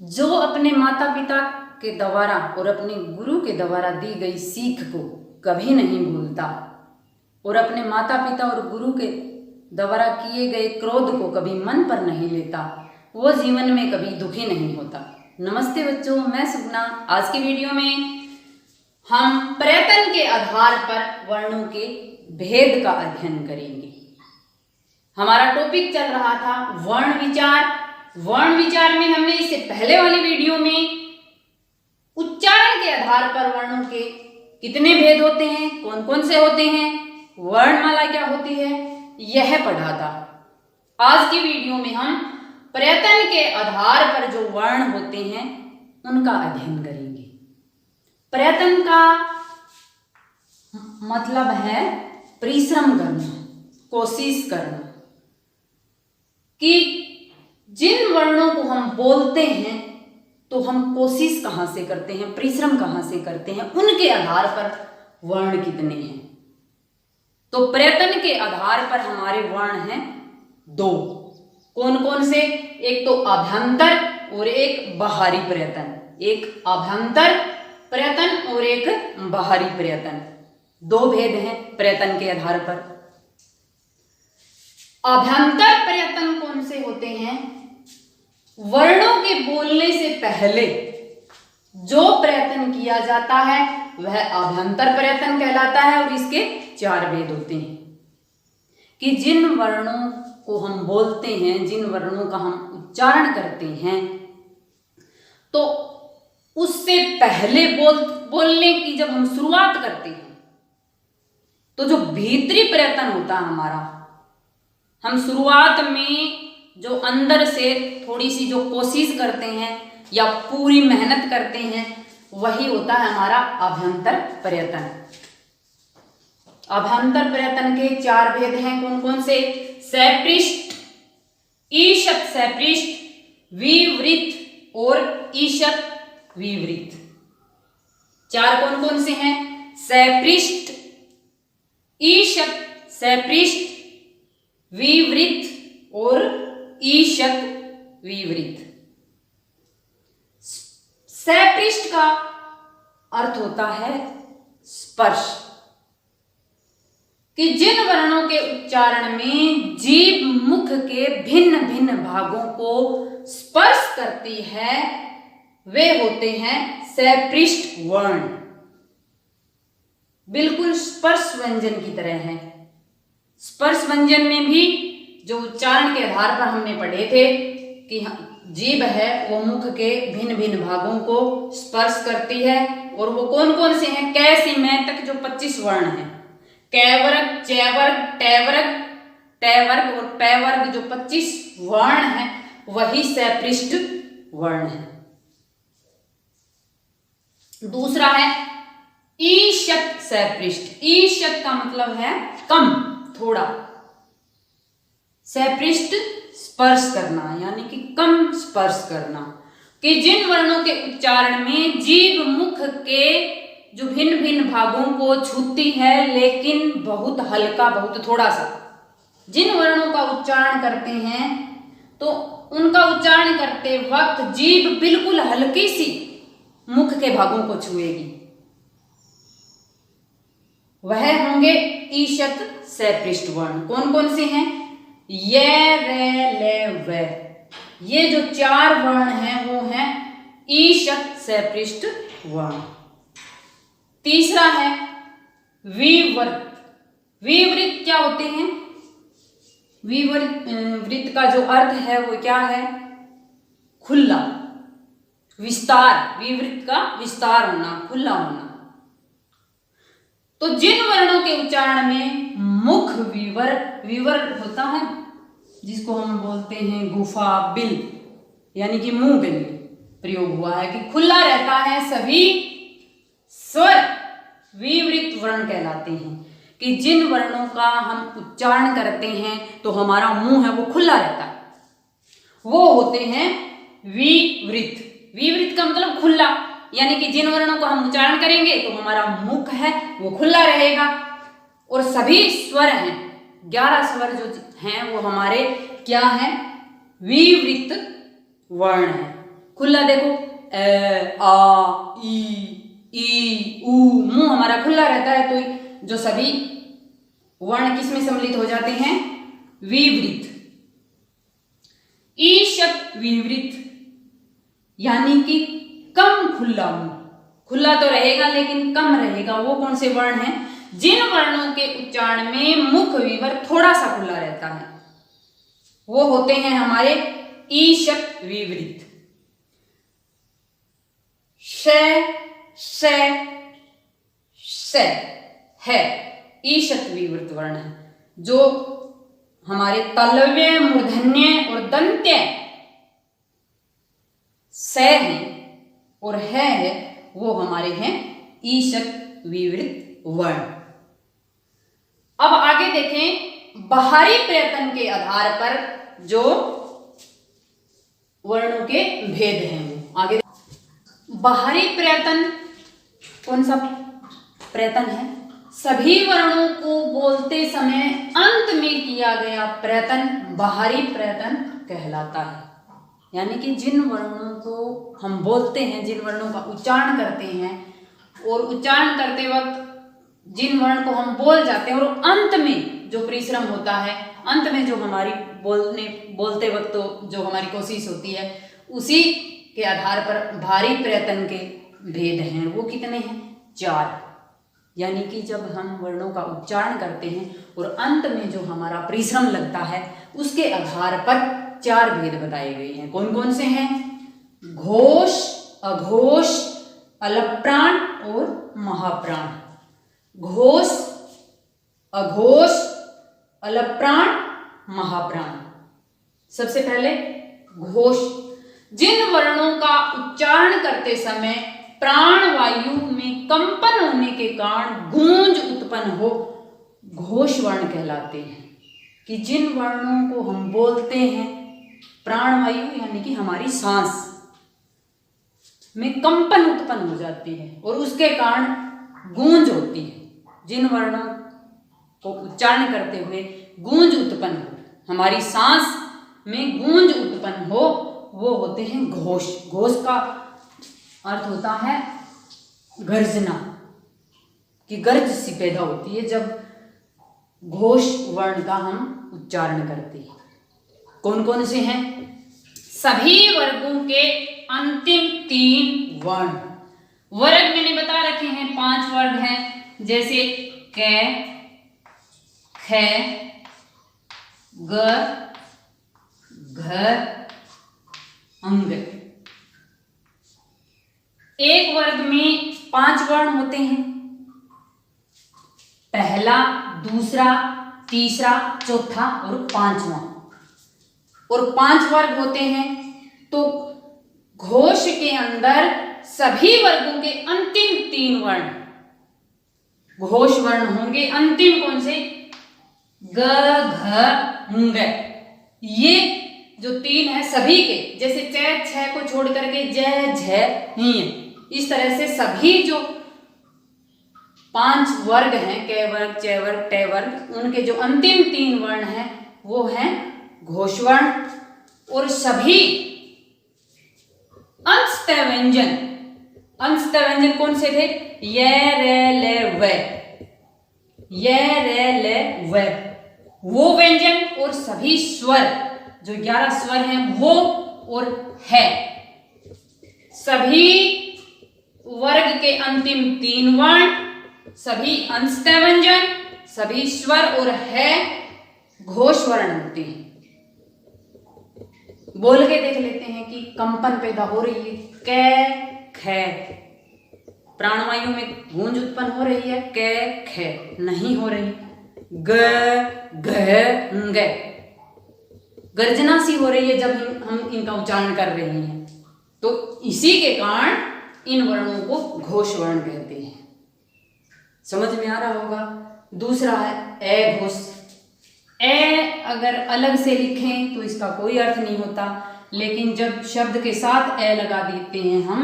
जो अपने माता पिता के द्वारा और अपने गुरु के द्वारा दी गई सीख को कभी नहीं भूलता और अपने माता पिता और गुरु के द्वारा किए गए क्रोध को कभी मन पर नहीं लेता, वो जीवन में कभी दुखी नहीं होता। नमस्ते बच्चों, मैं सुगना। आज की वीडियो में हम प्रयत्न के आधार पर वर्णों के भेद का अध्ययन करेंगे। हमारा टॉपिक चल रहा था वर्ण विचार। वर्ण विचार में हमने इससे पहले वाली वीडियो में उच्चारण के आधार पर वर्णों के कितने भेद होते हैं, कौन कौन से होते हैं, वर्णमाला क्या होती है, यह पढ़ा था। आज की वीडियो में हम प्रयत्न के आधार पर जो वर्ण होते हैं उनका अध्ययन करेंगे। प्रयत्न का मतलब है परिश्रम करना, कोशिश करना, कि जिन वर्णों को हम बोलते हैं तो हम कोशिश कहाँ से करते हैं, परिश्रम कहाँ से करते हैं, उनके आधार पर वर्ण कितने हैं। तो प्रयत्न के आधार पर हमारे वर्ण हैं दो। कौन कौन से? एक तो आभ्यंतर और एक बाहरी प्रयत्न। एक आभ्यंतर प्रयत्न और एक बाहरी प्रयत्न। दो भेद हैं प्रयत्न के आधार पर। आभ्यंतर प्रयत्न कौन से होते हैं? वर्णों के बोलने से पहले जो प्रयत्न किया जाता है वह आभ्यंतर प्रयत्न कहलाता है। और इसके चार भेद होते हैं कि जिन वर्णों को हम बोलते हैं, जिन वर्णों का हम उच्चारण करते हैं, तो उससे पहले बोलने की जब हम शुरुआत करते हैं तो जो भीतरी प्रयत्न होता है हमारा, हम शुरुआत में जो अंदर से थोड़ी सी जो कोशिश करते हैं या पूरी मेहनत करते हैं, वही होता है हमारा आभ्यंतर प्रयत्न। आभ्यंतर प्रयत्न के चार भेद हैं। कौन कौन से? सपृष्ठ, ईशत सपृष्ठ, विवृत और ईशत विवृत। चार कौन कौन से हैं? सपृष्ठ, ईशत सपृष्ठ, विवृत और ईशत विवृत। सपृष्ठ का अर्थ होता है स्पर्श, कि जिन वर्णों के उच्चारण में जीभ मुख के भिन्न भिन्न भागों को स्पर्श करती है वे होते हैं सपृष्ठ वर्ण। बिल्कुल स्पर्श व्यंजन की तरह है। स्पर्श व्यंजन में भी जो उच्चारण के आधार पर हमने पढ़े थे कि जीभ है वो मुख के भिन्न भिन्न भागों को स्पर्श करती है। और वो कौन कौन से हैं? कै से मैं तक जो 25 वर्ण हैं, कै वर्ग, चै वर्ग, टै वर्ग, टै वर्ग और पै वर्ग, जो 25 वर्ण हैं वही सपृष्ठ वर्ण है। दूसरा है ईशत सपृष्ठ। ईशत का मतलब है कम, थोड़ा। सपृष्ठ स्पर्श करना, यानी कि कम स्पर्श करना, कि जिन वर्णों के उच्चारण में जीभ मुख के जो भिन्न भिन्न भागों को छूती है लेकिन बहुत हल्का, बहुत थोड़ा सा। जिन वर्णों का उच्चारण करते हैं तो उनका उच्चारण करते वक्त जीभ बिल्कुल हल्की सी मुख के भागों को छुएगी, वह होंगे ईशत सपृष्ठ वर्ण। कौन कौन से हैं? ये, रे, ले, व। ये जो चार वर्ण हैं वो हैं ईशत सपृष्ठ वर्ण। तीसरा है विवृत। विवृत क्या होते हैं? विवृत का जो अर्थ है वो क्या है? खुला, विस्तार। विवृत का विस्तार होना, खुला होना। तो जिन वर्णों के उच्चारण में मुख विवर होता है, जिसको हम बोलते हैं गुफा, बिल, यानी कि मुंह के लिए प्रयोग हुआ है, कि खुला रहता है, सभी स्वर विवृत वर्ण कहलाते हैं। कि जिन वर्णों का हम उच्चारण करते हैं तो हमारा मुंह है वो खुला रहता है, वो होते हैं विवृत। विवृत का मतलब खुला, यानी कि जिन वर्णों को हम उच्चारण करेंगे तो हमारा मुख है वो खुला रहेगा। और सभी स्वर हैं, 11 स्वर जो हैं वो हमारे क्या हैं? विवृत वर्ण है, खुला देखो आ ई ऊ, मुंह हमारा खुला रहता है, तो जो सभी वर्ण किस में सम्मिलित हो जाते हैं, विवृत। ईशत विवृत यानी कि कम खुला मुंह, खुला तो रहेगा लेकिन कम रहेगा। वो कौन से वर्ण हैं, जिन वर्णों के उच्चारण में मुख विवर थोड़ा सा खुला रहता है, वो होते हैं हमारे ईशत विवृत। श है ईशत विवृत वर्ण है। जो हमारे तलव्य, मूर्धन्य और दंत्य स है और है वो हमारे हैं ईशत विवृत वर्ण। अब आगे देखें, बाहरी प्रयत्न के आधार पर जो वर्णों के भेद हैं, वो आगे बाहरी प्रयत्न कौन सा प्रयत्न है, सभी वर्णों को बोलते समय अंत में किया गया प्रयत्न बाहरी प्रयत्न कहलाता है। यानी कि जिन वर्णों को हम बोलते हैं, जिन वर्णों का उच्चारण करते हैं, और उच्चारण करते वक्त जिन वर्ण को हम बोल जाते हैं, और अंत में जो परिश्रम होता है, अंत में जो हमारी बोलते वक्त तो जो हमारी कोशिश होती है, उसी के आधार पर भारी प्रयत्न के भेद हैं। वो कितने हैं, 4। यानी कि जब हम वर्णों का उच्चारण करते हैं और अंत में जो हमारा परिश्रम लगता है, उसके आधार पर 4 भेद बताए गए हैं। कौन कौन से हैं, घोष, अघोष, अलप्राण और महाप्राण। घोष, अघोष, अलप्राण, महाप्राण। सबसे पहले घोष, जिन वर्णों का उच्चारण करते समय प्राण वायु में कंपन होने के कारण गूंज उत्पन्न हो, घोष वर्ण कहलाते हैं। कि जिन वर्णों को हम बोलते हैं, प्राण वायु यानी कि हमारी सांस में कंपन उत्पन्न हो जाती है और उसके कारण गूंज होती है। जिन वर्णों को उच्चारण करते हुए गूंज उत्पन्न हो, हमारी सांस में गूंज उत्पन्न हो, वो होते हैं घोष। घोष का अर्थ होता है गर्जना, कि गर्ज सी पैदा होती है जब घोष वर्ण का हम उच्चारण करते हैं। कौन कौन से हैं, सभी वर्गों के अंतिम 3 वर्ण। वर्ग मैंने बता रखे हैं, 5 वर्ग हैं, जैसे क, ख, ग, घ, अंग। एक वर्ग में 5 वर्ण होते हैं, पहला, दूसरा, तीसरा, चौथा और 5वां। और 5 वर्ग होते हैं, तो घोष के अंदर सभी वर्गों के अंतिम 3 वर्ण घोष वर्ण होंगे। अंतिम कौन से, ग, घ, ङ। ये जो 3 है सभी के, जैसे च, छ को छोड़ करके ज, झ, ञ, इस तरह से सभी जो 5 वर्ग हैं, क वर्ग, च वर्ग, ट वर्ग, उनके जो अंतिम 3 वर्ण हैं वो हैं घोष वर्ण। और सभी अंशतः व्यंजन, अंशतः व्यंजन कौन से थे, य, र, ल, व, य, र, ल, व, वो व्यंजन और सभी स्वर जो 11 स्वर हैं वो और है। सभी वर्ग के अंतिम 3 वर्ण, सभी अंशतः व्यंजन, सभी स्वर और है घोष वर्ण होते हैं। बोल के देख लेते हैं कि कंपन पैदा हो रही है, क, ख, प्राणवायु में गूंज उत्पन्न हो रही है, क, ख नहीं हो रही, ग, घ, ङ, गर्जना सी हो रही है जब हम इनका उच्चारण कर रहे हैं, तो इसी के कारण इन वर्णों को घोष वर्ण कहते हैं। समझ में आ रहा होगा। दूसरा है ए घोष। ए अगर अलग से लिखें तो इसका कोई अर्थ नहीं होता, लेकिन जब शब्द के साथ ए लगा देते हैं हम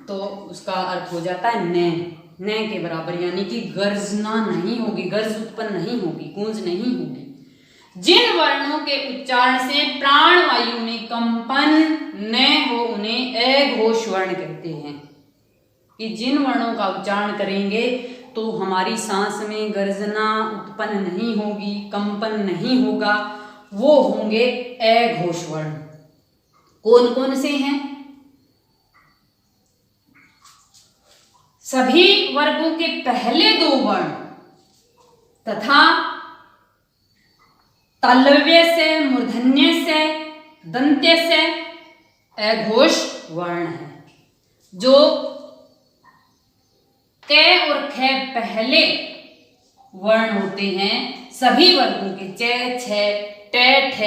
तो उसका अर्थ हो जाता है न के बराबर, यानी कि गर्जना नहीं होगी, गर्ज उत्पन्न नहीं होगी, गूंज नहीं होगी। जिन वर्णों के उच्चारण से प्राण वायु में कंपन न हो उन्हें अघोष वर्ण कहते हैं कि जिन वर्णों का उच्चारण करेंगे तो हमारी सांस में गर्जना उत्पन्न नहीं होगी, कंपन नहीं होगा, वो होंगे अघोष वर्ण। कौन कौन से हैं? सभी वर्गों के पहले दो वर्ण तथा तालव्य से, मूर्धन्य से, दंत्य से अघोष वर्ण है। जो क और ख पहले वर्ण होते हैं सभी वर्गों के, च, छ, ट, ठ,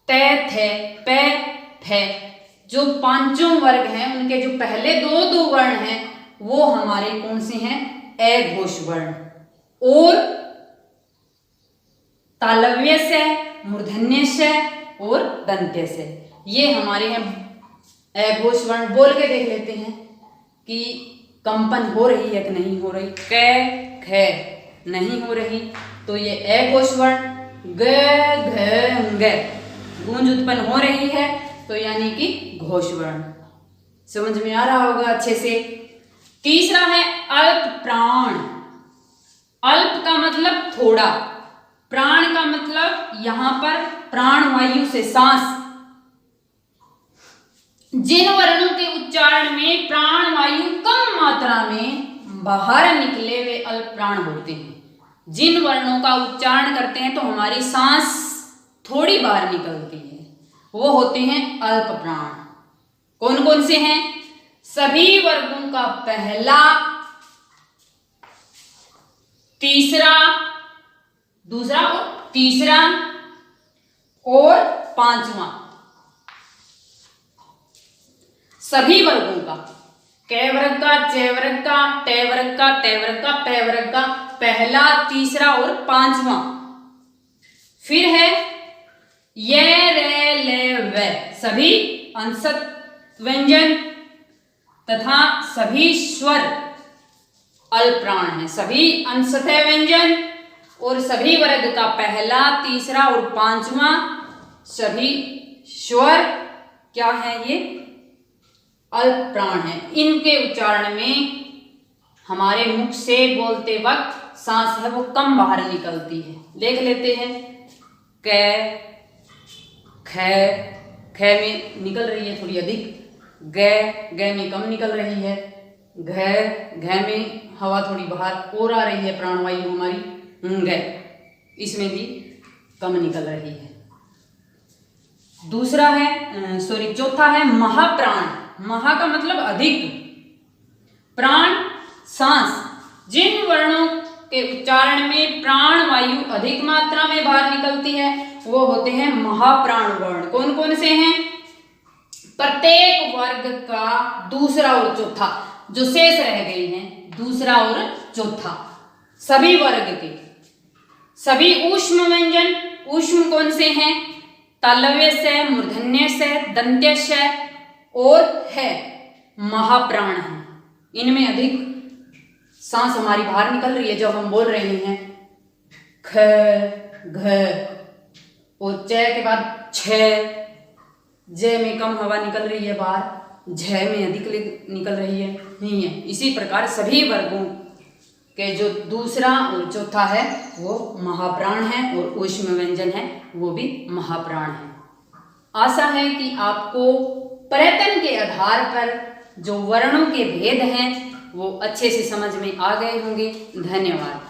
त, थ, प, फ, जो पांचों वर्ग हैं उनके जो पहले दो वर्ण हैं वो हमारे कौन से हैं? अघोष वर्ण। और तालव्य से, मूर्धन्य से और दंत्य से ये हमारे हैं अघोष वर्ण। बोल के देख लेते हैं कि कंपन हो रही है कि नहीं हो रही। क, ख नहीं हो रही तो ये अघोष वर्ण। ग, घ, ग गूंज उत्पन्न हो रही है तो यानी कि घोष वर्ण। समझ में आ रहा होगा अच्छे से। तीसरा है अल्प प्राण। अल्प का मतलब थोड़ा, प्राण का मतलब यहां पर प्राण वायु से सांस। जिन वर्णों के उच्चारण में प्राण वायु कम मात्रा में बाहर निकले वे अल्प प्राण होते हैं। जिन वर्णों का उच्चारण करते हैं तो हमारी सांस थोड़ी बाहर निकलती है वो होते हैं अल्प प्राण। कौन कौन से हैं? सभी वर्गों का पहला, तीसरा, दूसरा और तीसरा और पांचवा, सभी वर्गों का, क वर्ग का, च वर्ग का, ट वर्ग का, ट वर्ग का, प वर्ग का पहला, तीसरा और पांचवा। फिर है य, रे, ले, व सभी अंशत व्यंजन तथा सभी स्वर अल्प प्राण हैं। सभी अंशतः व्यंजन और सभी वर्ग का पहला, तीसरा और पांचवा सभी स्वर क्या है? ये अल्प प्राण है। इनके उच्चारण में हमारे मुख से बोलते वक्त सांस है वो कम बाहर निकलती है। देख लेते हैं। क, ख, ख में निकल रही है थोड़ी अधिक, ग में कम निकल रही है, घ में हवा थोड़ी बाहर और आ रही है, प्राणवायु हमारी ग इसमें भी कम निकल रही है। दूसरा है चौथा है महाप्राण। महा का मतलब अधिक, प्राण सांस। जिन वर्णों के उच्चारण में प्राण वायु अधिक मात्रा में बाहर निकलती है वो होते हैं महाप्राण वर्ण। कौन कौन से हैं? प्रत्येक वर्ग का दूसरा और चौथा, जो शेष रह गए हैं दूसरा और चौथा, सभी वर्ग के सभी ऊष्म व्यंजन। ऊष्म कौन से हैं? तालव्य से, मूर्धन्य से, दंत्य से और है महाप्राण है। इनमें अधिक सांस हमारी बाहर निकल रही है जब हम बोल रहे हैं। ख, घ और च के बाद छ, ज में कम हवा निकल रही है बाहर, झ में अधिक निकल रही है नहीं है। इसी प्रकार सभी वर्गों के जो दूसरा और चौथा है वो महाप्राण है और ऊष्म व्यंजन है वो भी महाप्राण है। आशा है कि आपको प्रयत्न के आधार पर जो वर्णों के भेद हैं वो अच्छे से समझ में आ गए होंगे। धन्यवाद।